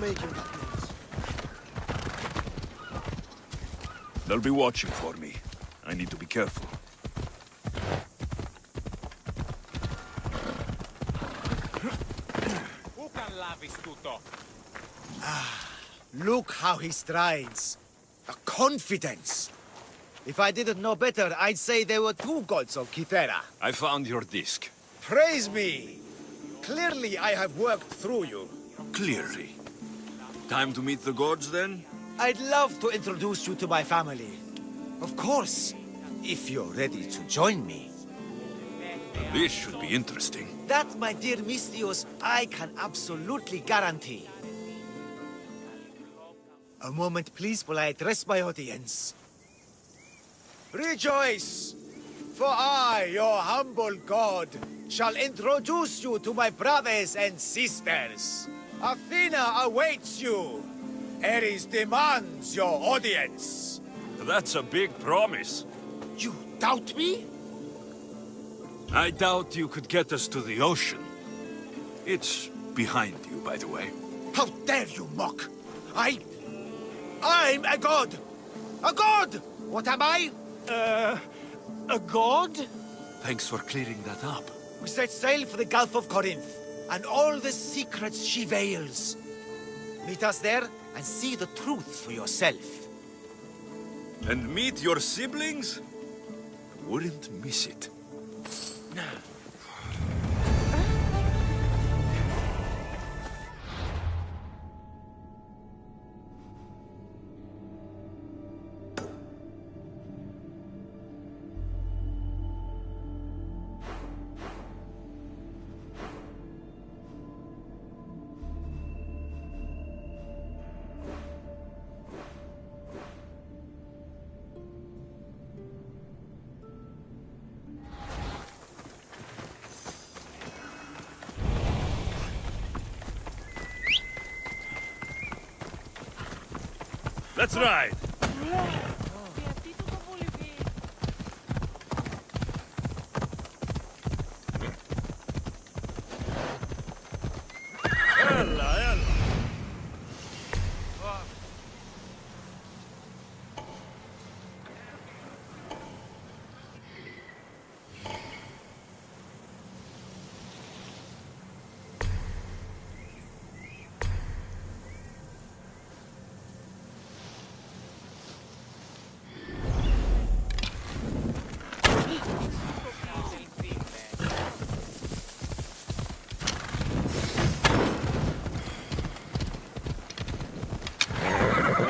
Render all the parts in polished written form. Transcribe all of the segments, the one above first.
making that noise? They'll be watching for me. I need to be careful. Look how he strides. A confidence. If I didn't know better, I'd say there were two gods of Kythera. I found your disc. Praise me! Clearly I have worked through you. Clearly. Time to meet the gods, then? I'd love to introduce you to my family. Of course, if you're ready to join me. This should be interesting. That, my dear Mistios, I can absolutely guarantee. A moment, please, while I address my audience. Rejoice! For I, your humble god, shall introduce you to my brothers and sisters. Athena awaits you. Ares demands your audience. That's a big promise. You doubt me? I doubt you could get us to the ocean. It's behind you, by the way. How dare you mock? I'm a god! A god! What am I? A god? Thanks for clearing that up. We set sail for the Gulf of Corinth, and all the secrets she veils. Meet us there, and see the truth for yourself. And meet your siblings? I wouldn't miss it. Let's ride!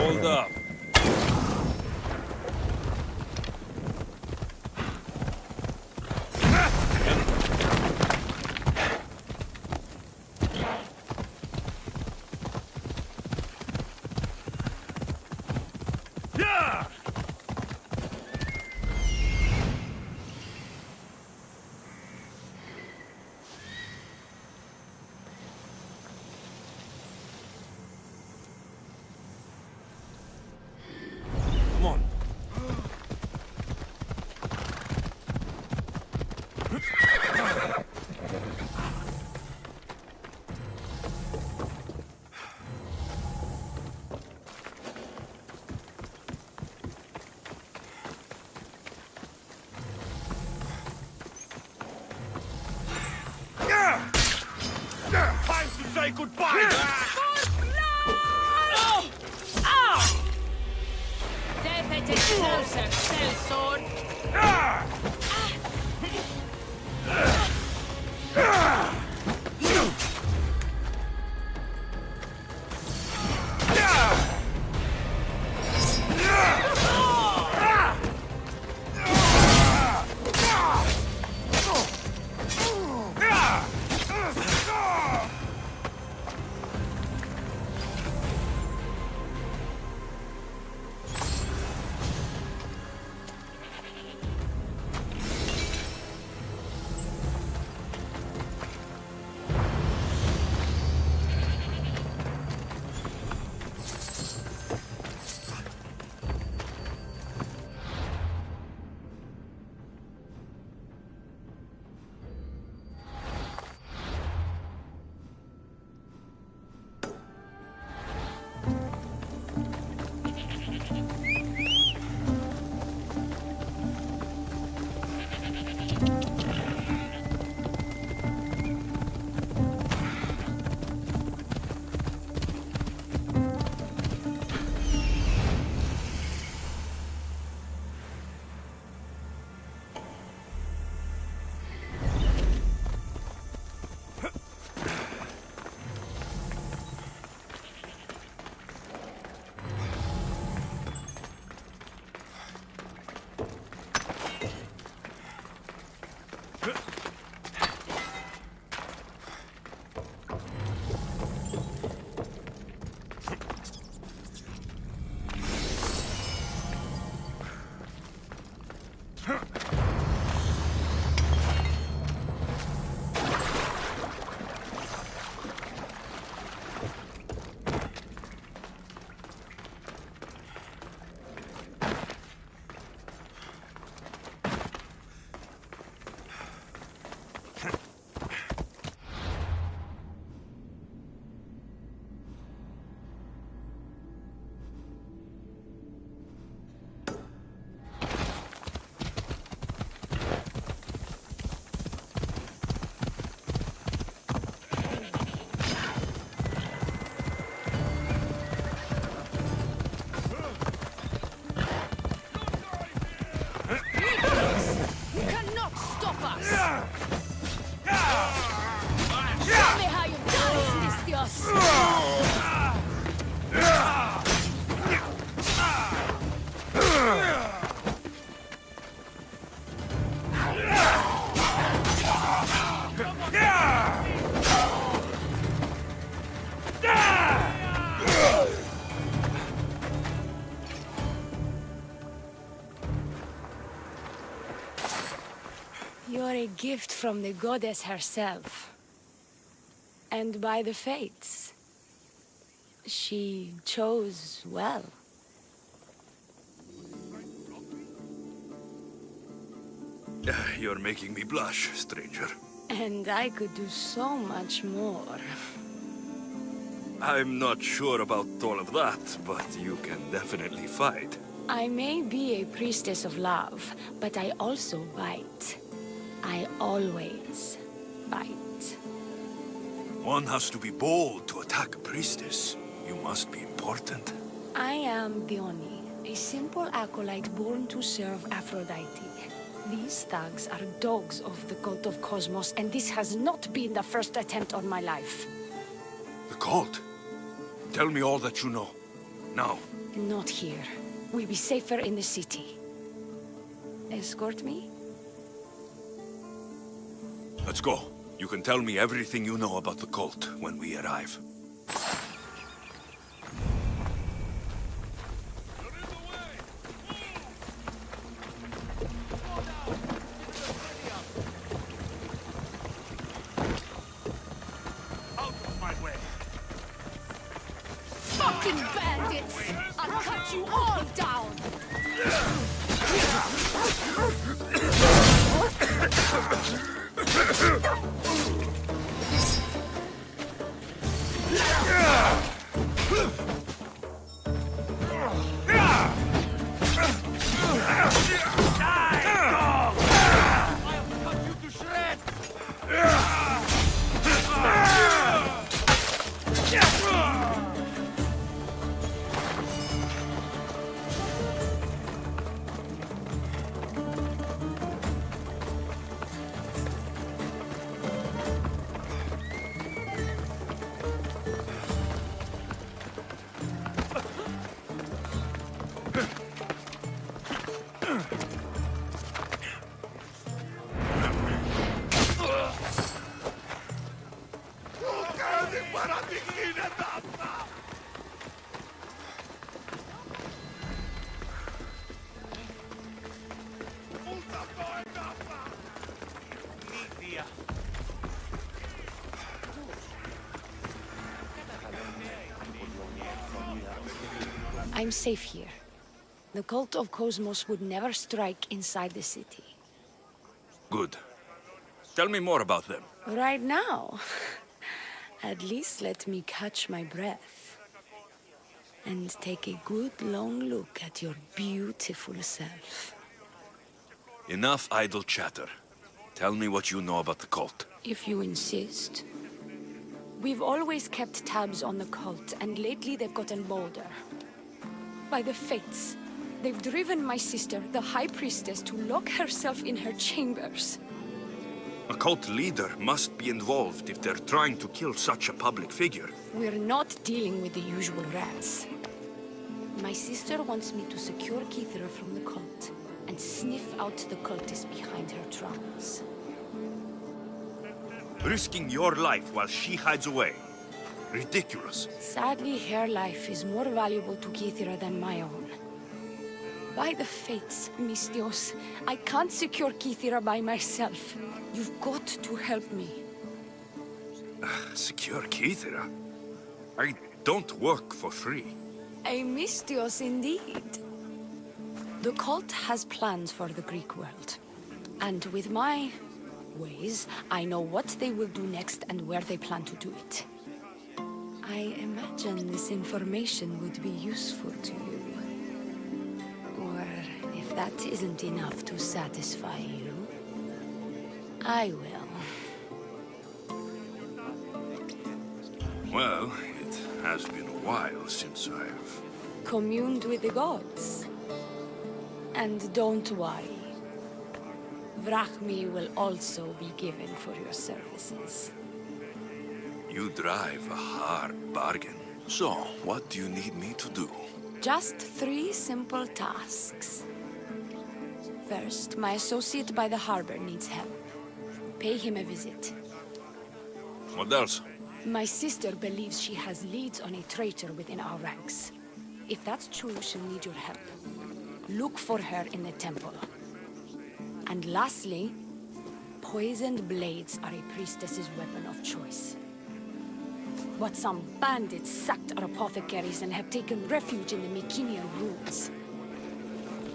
Hold up. Come on. Time to say goodbye! Sellsword. Show me how you dance, Mistios! You're a gift from the goddess herself. And by the fates. She chose well. You're making me blush, stranger. And I could do so much more. I'm not sure about all of that, but you can definitely fight. I may be a priestess of love, but I also bite. I always bite. One has to be bold to attack a priestess. You must be important. I am Dione, a simple acolyte born to serve Aphrodite. These thugs are dogs of the cult of Cosmos, and this has not been the first attempt on my life. The cult? Tell me all that you know. Now. Not here. We'll be safer in the city. Escort me? Let's go. You can tell me everything you know about the cult when we arrive. Fucking bandits! I'll cut you all down! I'm safe here. The cult of Cosmos would never strike inside the city. Good. Tell me more about them. Right now? At least let me catch my breath. And take a good long look at your beautiful self. Enough idle chatter. Tell me what you know about the cult. If you insist. We've always kept tabs on the cult, and lately they've gotten bolder. By the fates, they've driven my sister, the High Priestess, to lock herself in her chambers. A cult leader must be involved if they're trying to kill such a public figure. We're not dealing with the usual rats. My sister wants me to secure Kithra from the cult, and sniff out the cultists behind her trance. Risking your life while she hides away. Ridiculous. Sadly, her life is more valuable to Kithra than my own. By the fates, Mistios, I can't secure Kithra by myself. You've got to help me. Secure Kithra? I don't work for free. A Mistios indeed. The cult has plans for the Greek world. And with my ways, I know what they will do next and where they plan to do it. I imagine this information would be useful to you. Or if that isn't enough to satisfy you, I will. Well, it has been a while since I've... Communed with the gods. And don't worry. Vrachmi will also be given for your services. You drive a hard bargain. So, what do you need me to do? Just 3 simple tasks. First, my associate by the harbor needs help. Pay him a visit. What else? My sister believes she has leads on a traitor within our ranks. If that's true, she'll need your help. Look for her in the temple. And lastly, poisoned blades are a priestess's weapon of choice. But some bandits sacked our apothecaries and have taken refuge in the Mycenaean ruins.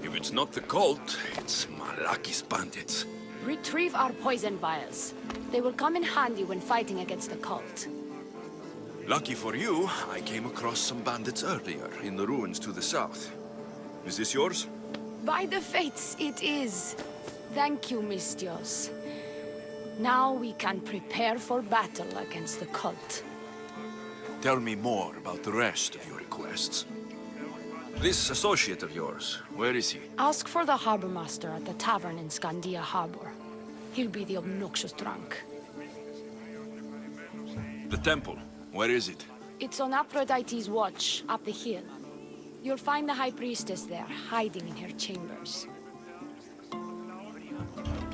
If it's not the cult, it's Malaki's bandits. Retrieve our poison vials. They will come in handy when fighting against the cult. Lucky for you, I came across some bandits earlier in the ruins to the south. Is this yours? By the fates, it is. Thank you, Mistios. Now we can prepare for battle against the cult. Tell me more about the rest of your requests. This associate of yours, where is he? Ask for the harbor master at the tavern in Scandia Harbor. He'll be the obnoxious drunk. The temple, where is it? It's on Aphrodite's watch, up the hill. You'll find the High Priestess there, hiding in her chambers.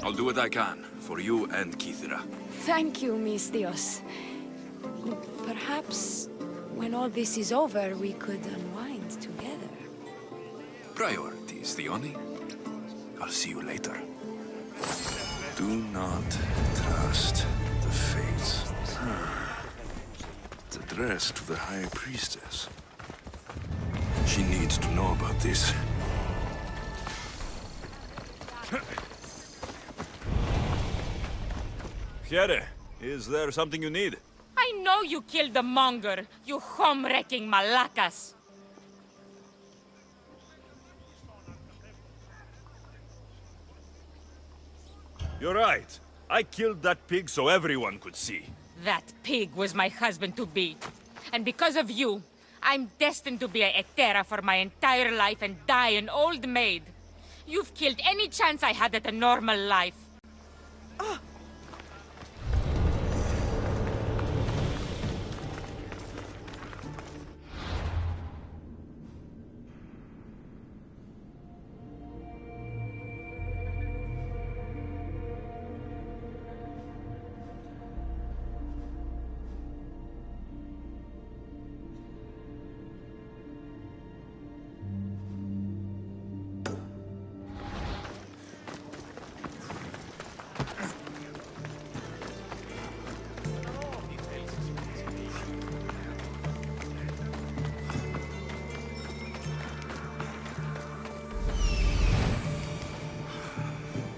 I'll do what I can, for you and Kithira. Thank you, Mistios. Perhaps, when all this is over, we could unwind together. Priorities, Theoni. I'll see you later. Do not trust the fates. It's addressed to the High Priestess. She needs to know about this. Here, is there something you need? I know you killed the monger, you home-wrecking Malakas. You're right. I killed that pig so everyone could see. That pig was my husband-to-be. And because of you, I'm destined to be a Hetera for my entire life and die an old maid. You've killed any chance I had at a normal life.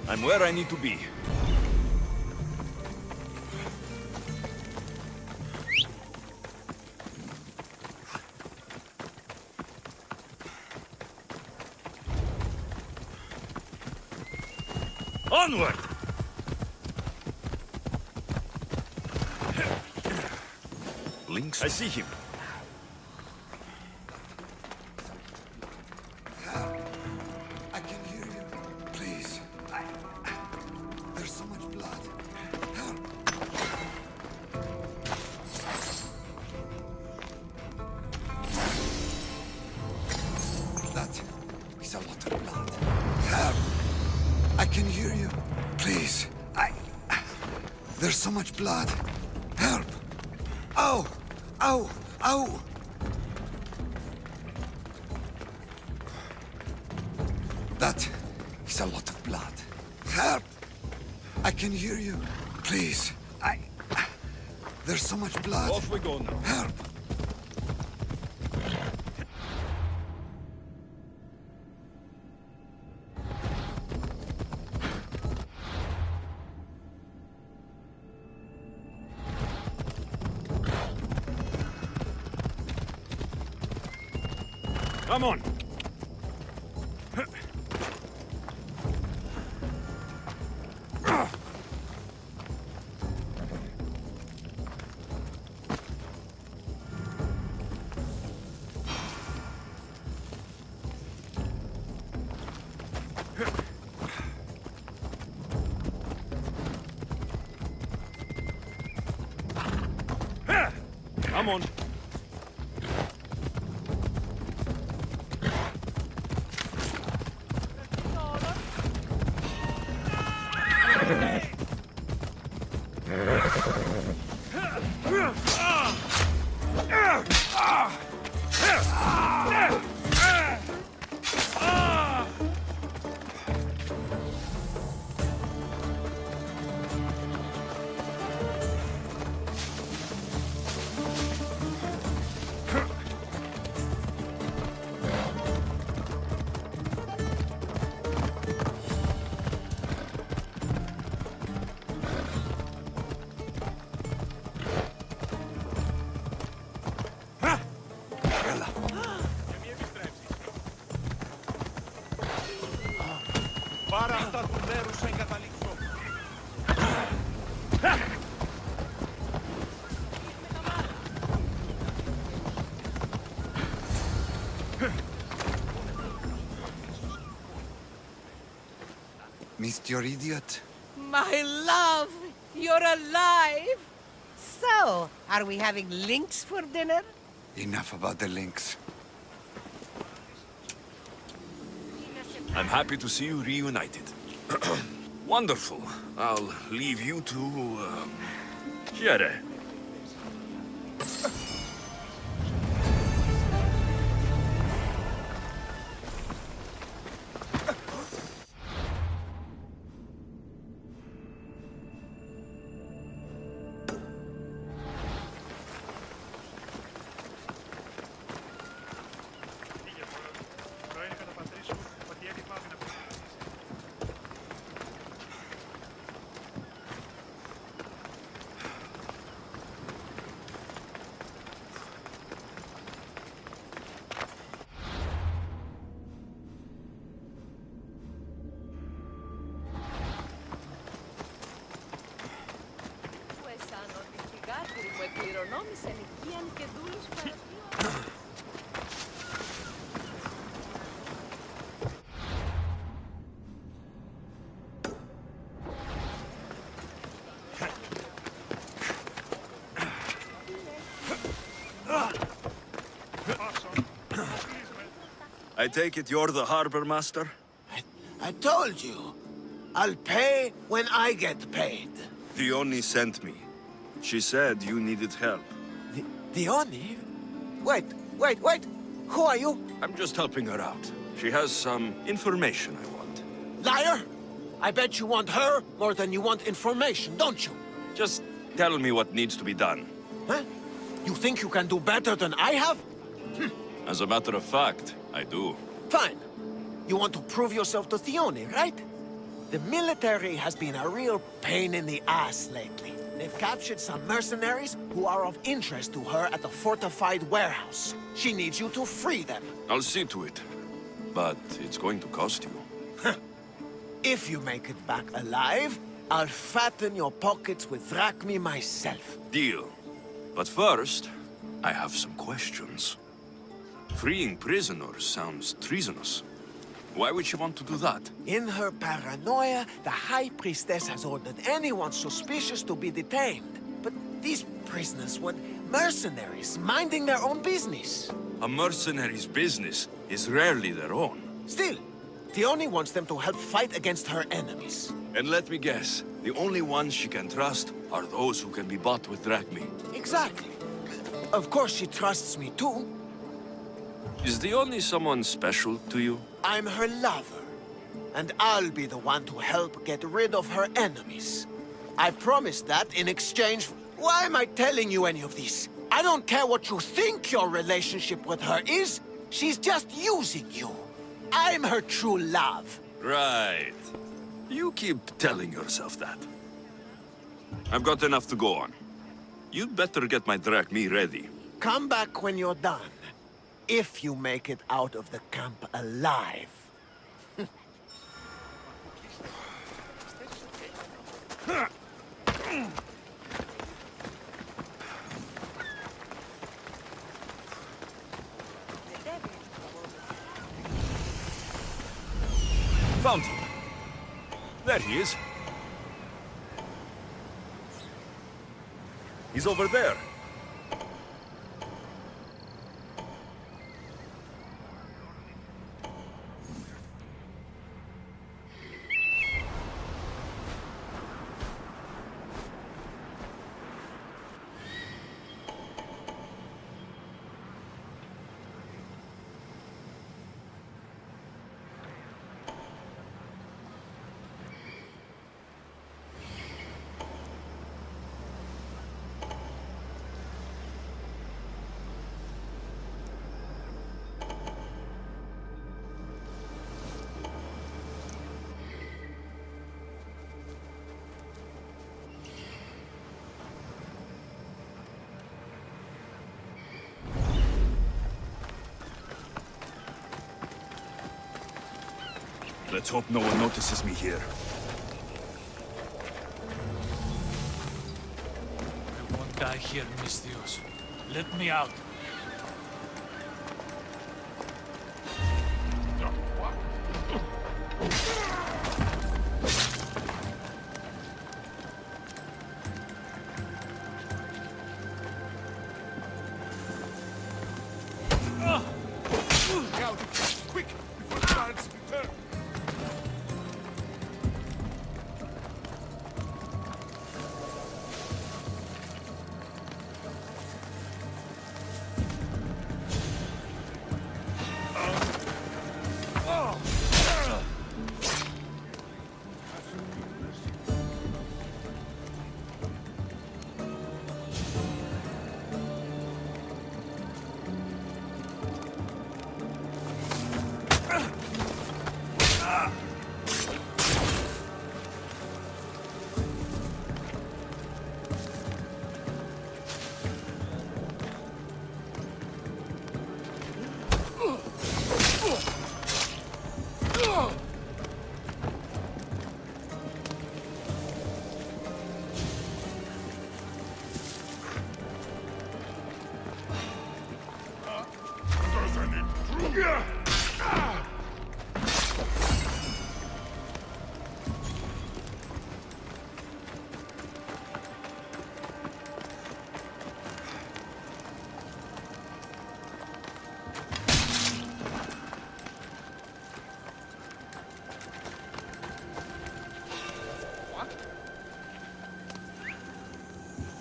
I'm where I need to be. Onward! Links? I see him. I can hear you. Please. There's so much blood. Help. That is a lot of blood. Help. I can hear you. Please. There's so much blood. Help. Oh! Ow! Ow! That is a lot of blood. Help! I can hear you. Please. There's so much blood. Off we go now. Help! Come on! Come on. Πάρα αυτά του μέρους θα εγκαταλείψω. Mr. Idiot? My love, you're alive! So, are we having links for dinner? Enough about the links. I'm happy to see you reunited. Wonderful. I'll leave you to, Jere. I take it you're the harbor master? I told you. I'll pay when I get paid. Dione sent me. She said you needed help. Dione? Wait. Who are you? I'm just helping her out. She has some information I want. Liar! I bet you want her more than you want information, don't you? Just tell me what needs to be done. Huh? You think you can do better than I have? As a matter of fact, I do. Fine. You want to prove yourself to Thione, right? The military has been a real pain in the ass lately. They've captured some mercenaries who are of interest to her at the fortified warehouse. She needs you to free them. I'll see to it. But it's going to cost you. If you make it back alive, I'll fatten your pockets with drachmi myself. Deal. But first, I have some questions. Freeing prisoners sounds treasonous. Why would she want to do that? In her paranoia, the High Priestess has ordered anyone suspicious to be detained. But these prisoners were mercenaries, minding their own business. A mercenary's business is rarely their own. Still, Thione wants them to help fight against her enemies. And let me guess, the only ones she can trust are those who can be bought with drachmi. Exactly. Of course she trusts me too. Is the only someone special to you? I'm her lover. And I'll be the one to help get rid of her enemies. I promise that in exchange for... Why am I telling you any of this? I don't care what you think your relationship with her is. She's just using you. I'm her true love. Right. You keep telling yourself that. I've got enough to go on. You'd better get my drachmi ready. Come back when you're done. If you make it out of the camp alive. Found him. There he is. He's over there. Let's hope no one notices me here. I won't die here, mis Dios. Let me out. Out! Quick! Before the guards return!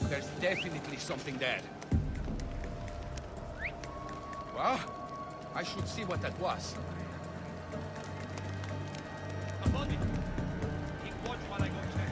There's definitely something there. Well, I should see what that was. A body. Keep watch while I go check.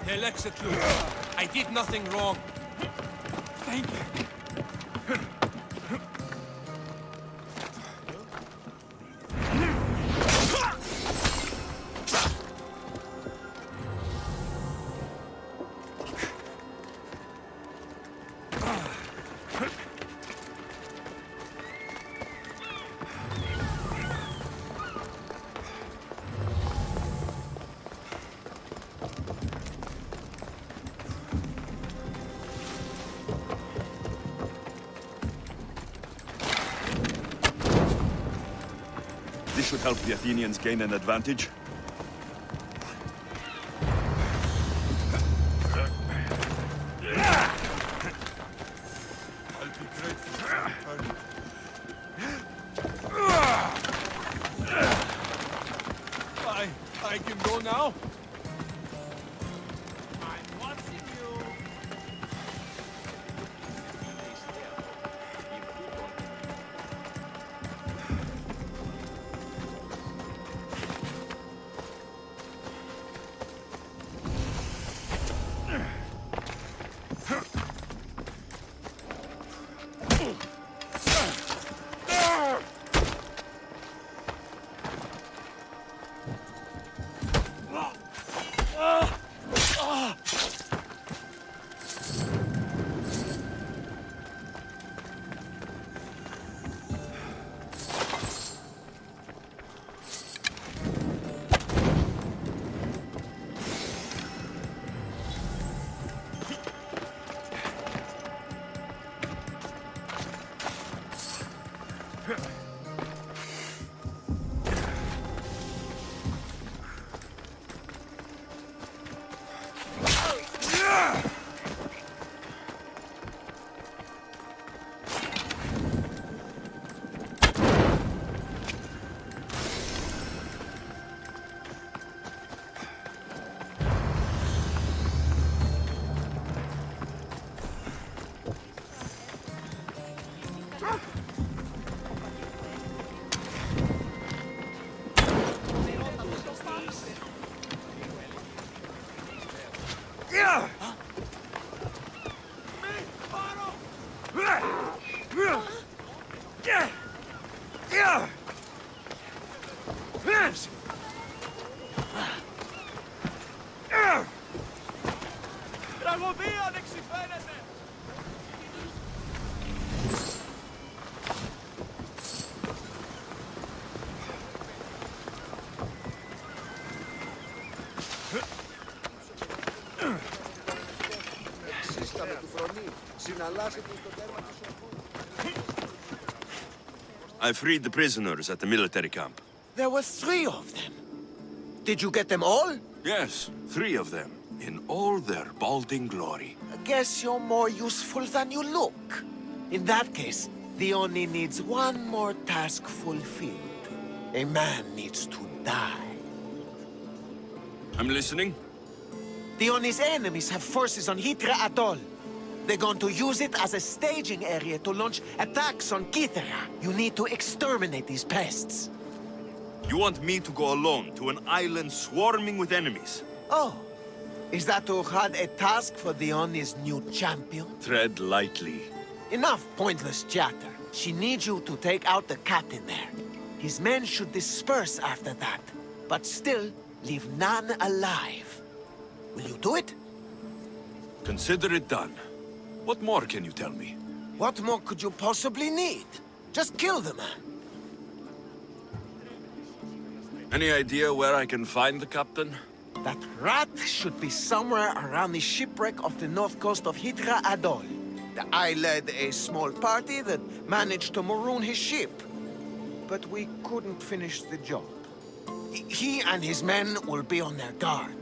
They'll execute. I did nothing wrong. Thank you. This should help the Athenians gain an advantage. I'll be grateful. I can go now? I'm watching you. Τραγωδία ανεξιφαίνεται! I freed the prisoners at the military camp. There were 3 of them. Did you get them all? Yes, 3 of them, in all their balding glory. I guess you're more useful than you look. In that case, the Oni needs one more task fulfilled. A man needs to die. I'm listening. The Oni's enemies have forces on Hitra Atoll. They're going to use it as a staging area to launch attacks on Kithara. You need to exterminate these pests. You want me to go alone to an island swarming with enemies? Oh, is that Uhad a task for the Oni's new champion? Tread lightly. Enough pointless chatter. She needs you to take out the captain there. His men should disperse after that, but still leave none alive. Will you do it? Consider it done. What more can you tell me? What more could you possibly need? Just kill the man. Any idea where I can find the captain? That rat should be somewhere around the shipwreck off the north coast of Hitra Atoll. I led a small party that managed to maroon his ship. But we couldn't finish the job. He and his men will be on their guard.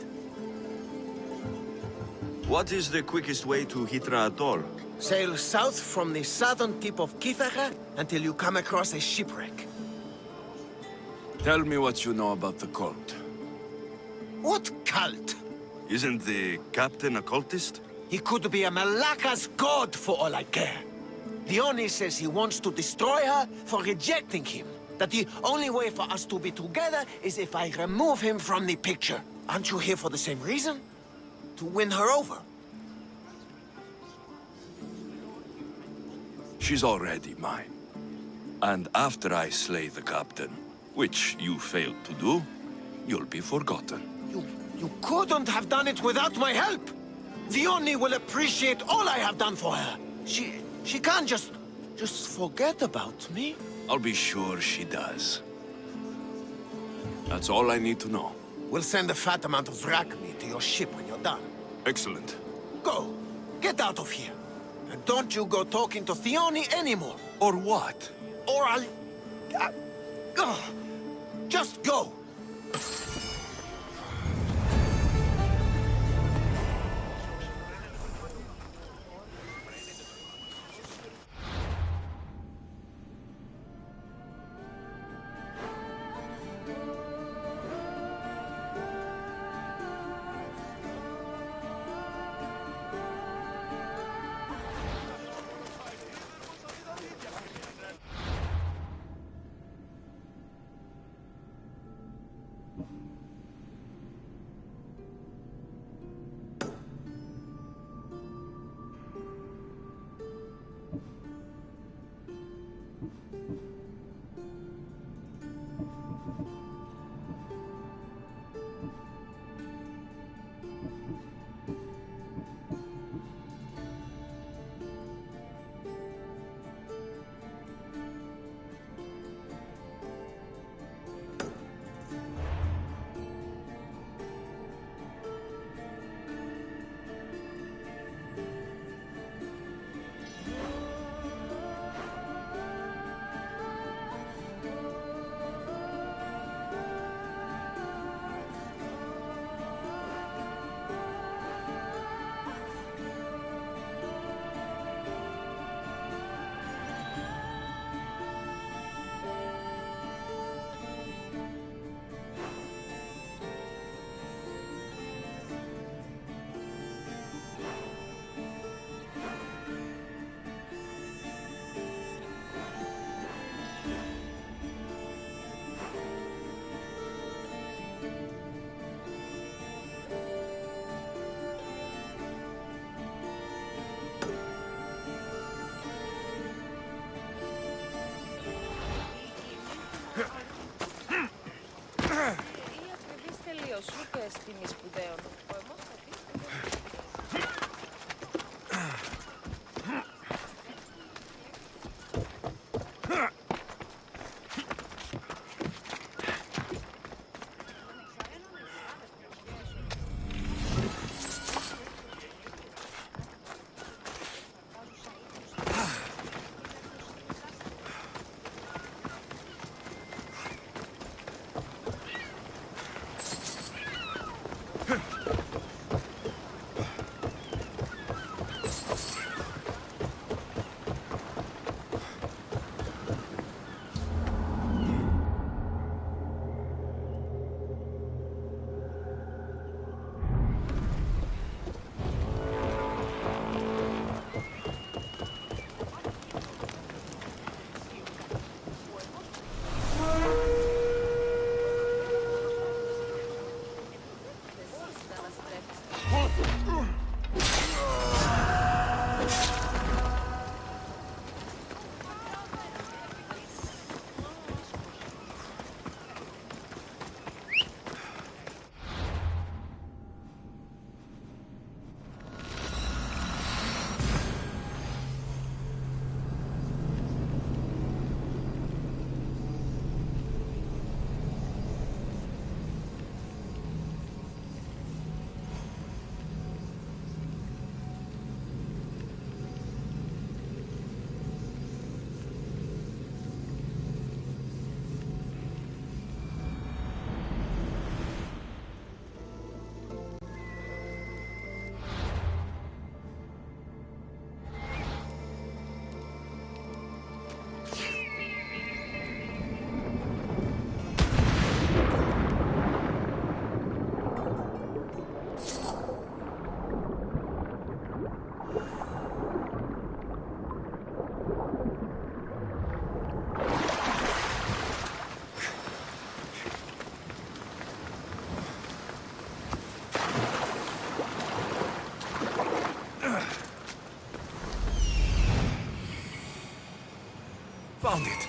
What is the quickest way to Hitra Atoll? Sail south from the southern tip of Kithara until you come across a shipwreck. Tell me what you know about the cult. What cult? Isn't the captain a cultist? He could be a Malaka's god for all I care. The Oni says he wants to destroy her for rejecting him. That the only way for us to be together is if I remove him from the picture. Aren't you here for the same reason? To win her over? She's already mine. And after I slay the captain, which you failed to do, you'll be forgotten. You couldn't have done it without my help! The Oni will appreciate all I have done for her. She can't just forget about me. I'll be sure she does. That's all I need to know. We'll send a fat amount of wrack meat to your ship when you're done. Excellent. Go. Get out of here. And don't you go talking to Theoni anymore. Or what? Or I'll... just go. θείος, ούτε στην σπουδαίων. Found it.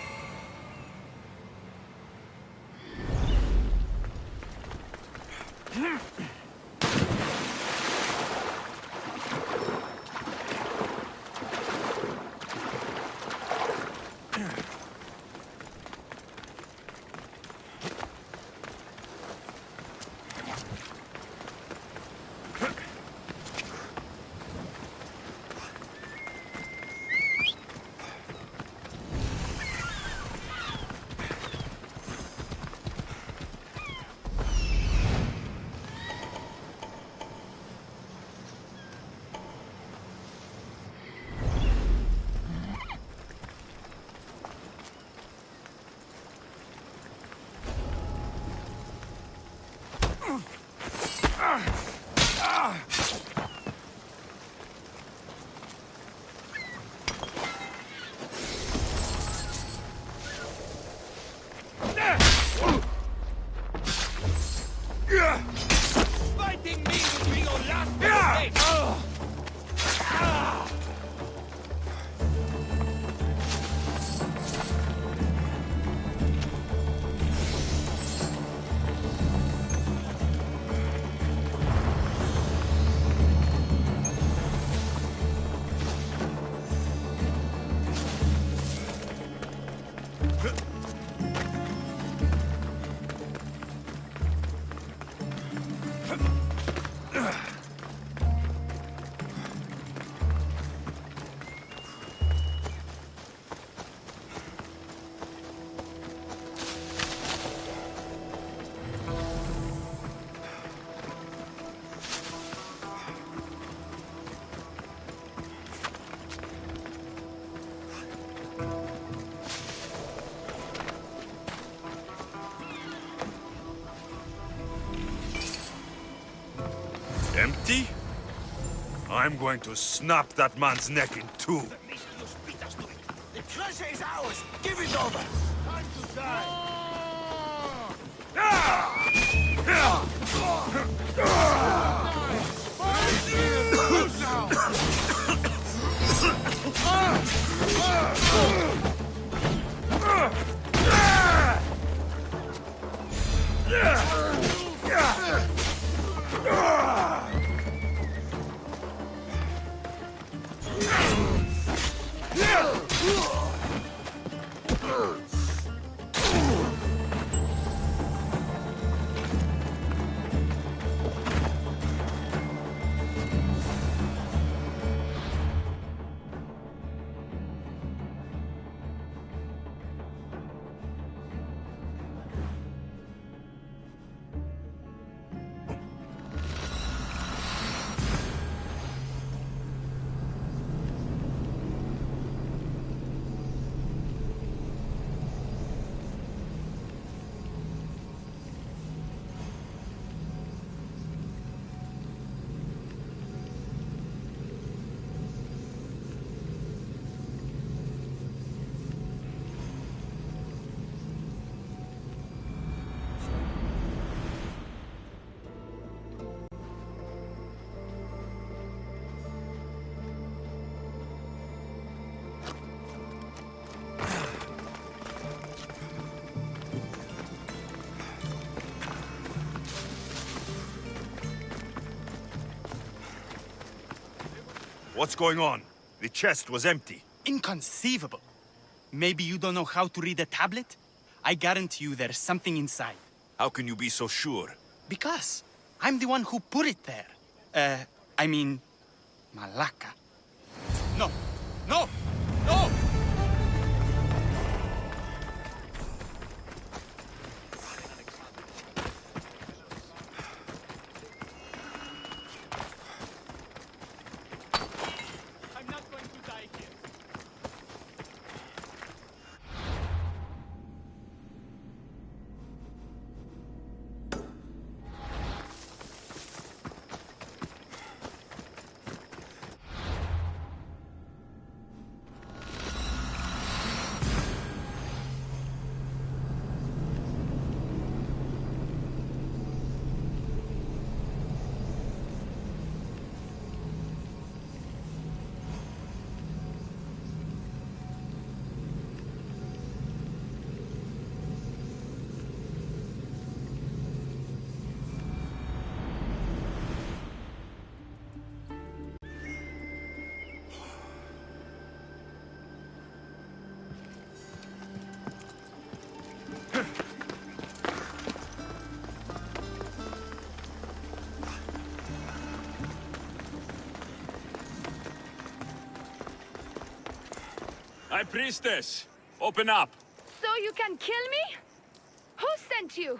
Fighting me will be your last mistake! Empty? I'm going to snap that man's neck in two. The treasure is ours! Give it over! Time to die! Yeah! What's going on? The chest was empty. Inconceivable. Maybe you don't know how to read a tablet? I guarantee you there's something inside. How can you be so sure? Because I'm the one who put it there. I mean, Malaka. No! No! No! I'm not going to die here. High Priestess, open up. So you can kill me? Who sent you?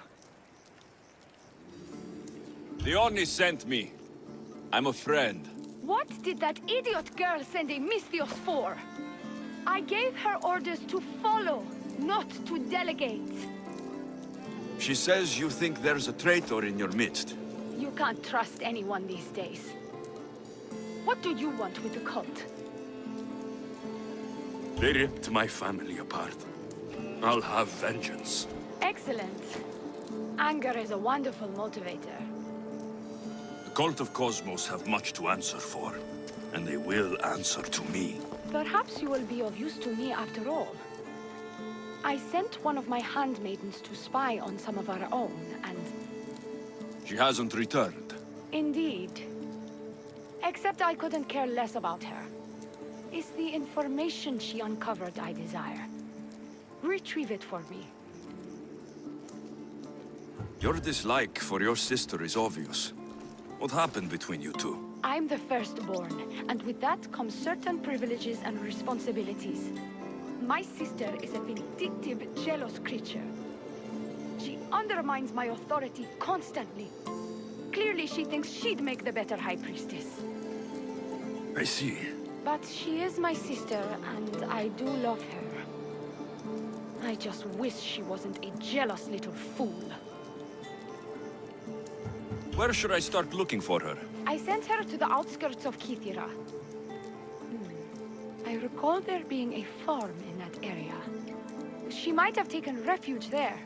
The Oni sent me. I'm a friend. What did that idiot girl send a Misthios for? I gave her orders to follow, not to delegate. She says you think there's a traitor in your midst. You can't trust anyone these days. What do you want with the cult? They ripped my family apart. I'll have vengeance. Excellent. Anger is a wonderful motivator. The cult of Cosmos have much to answer for, and they will answer to me. Perhaps you will be of use to me after all. I sent one of my handmaidens to spy on some of our own, and... She hasn't returned. Indeed. Except I couldn't care less about her. It's the information she uncovered I desire. Retrieve it for me. Your dislike for your sister is obvious. What happened between you two? I'm the firstborn, and with that comes certain privileges and responsibilities. My sister is a vindictive, jealous creature. She undermines my authority constantly. Clearly she thinks she'd make the better High Priestess. I see. But she is my sister, and I do love her. I just wish she wasn't a jealous little fool. Where should I start looking for her? I sent her to the outskirts of Kithira. I recall there being a farm in that area. She might have taken refuge there.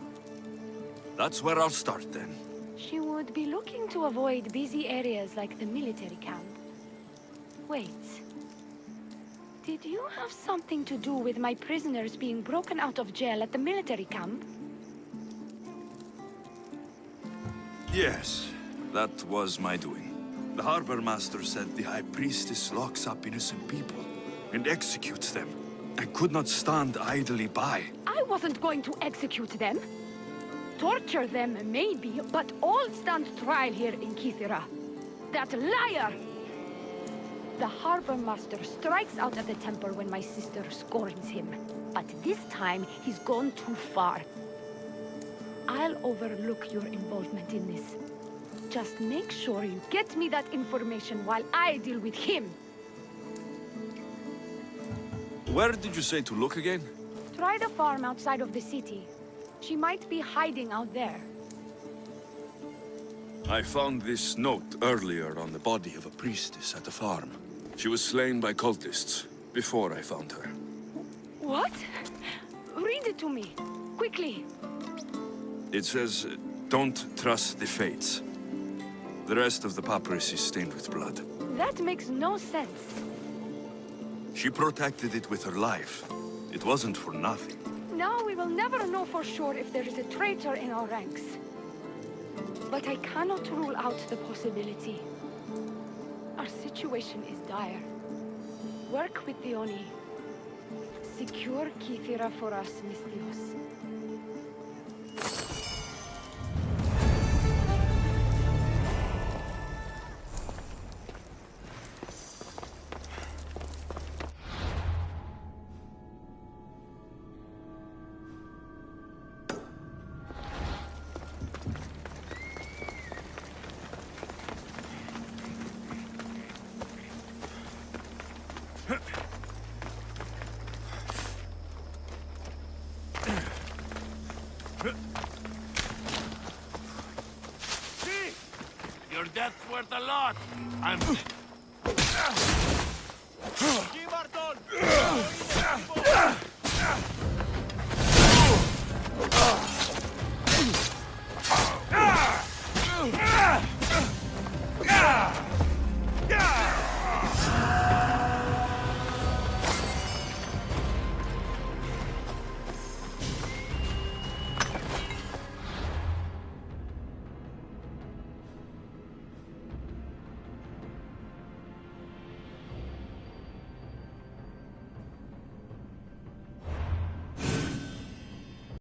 That's where I'll start then. She would be looking to avoid busy areas like the military camp. Wait. Did you have something to do with my prisoners being broken out of jail at the military camp? Yes, that was my doing. The harbor master said the High Priestess locks up innocent people and executes them. I could not stand idly by. I wasn't going to execute them. Torture them, maybe, but all stand trial here in Kithira. That liar! The harbor master strikes out at the temple when my sister scorns him. But this time, he's gone too far. I'll overlook your involvement in this. Just make sure you get me that information while I deal with him. Where did you say to look again? Try the farm outside of the city. She might be hiding out there. I found this note earlier on the body of a priestess at the farm. She was slain by cultists before I found her. What? Read it to me. Quickly. It says, don't trust the fates. The rest of the papyrus is stained with blood. That makes no sense. She protected it with her life. It wasn't for nothing. Now we will never know for sure if there is a traitor in our ranks. But I cannot rule out the possibility. Our situation is dire. Work with the Oni. Secure Kithira for us, Mistios. Your death's worth a lot. I'm... Gibarton!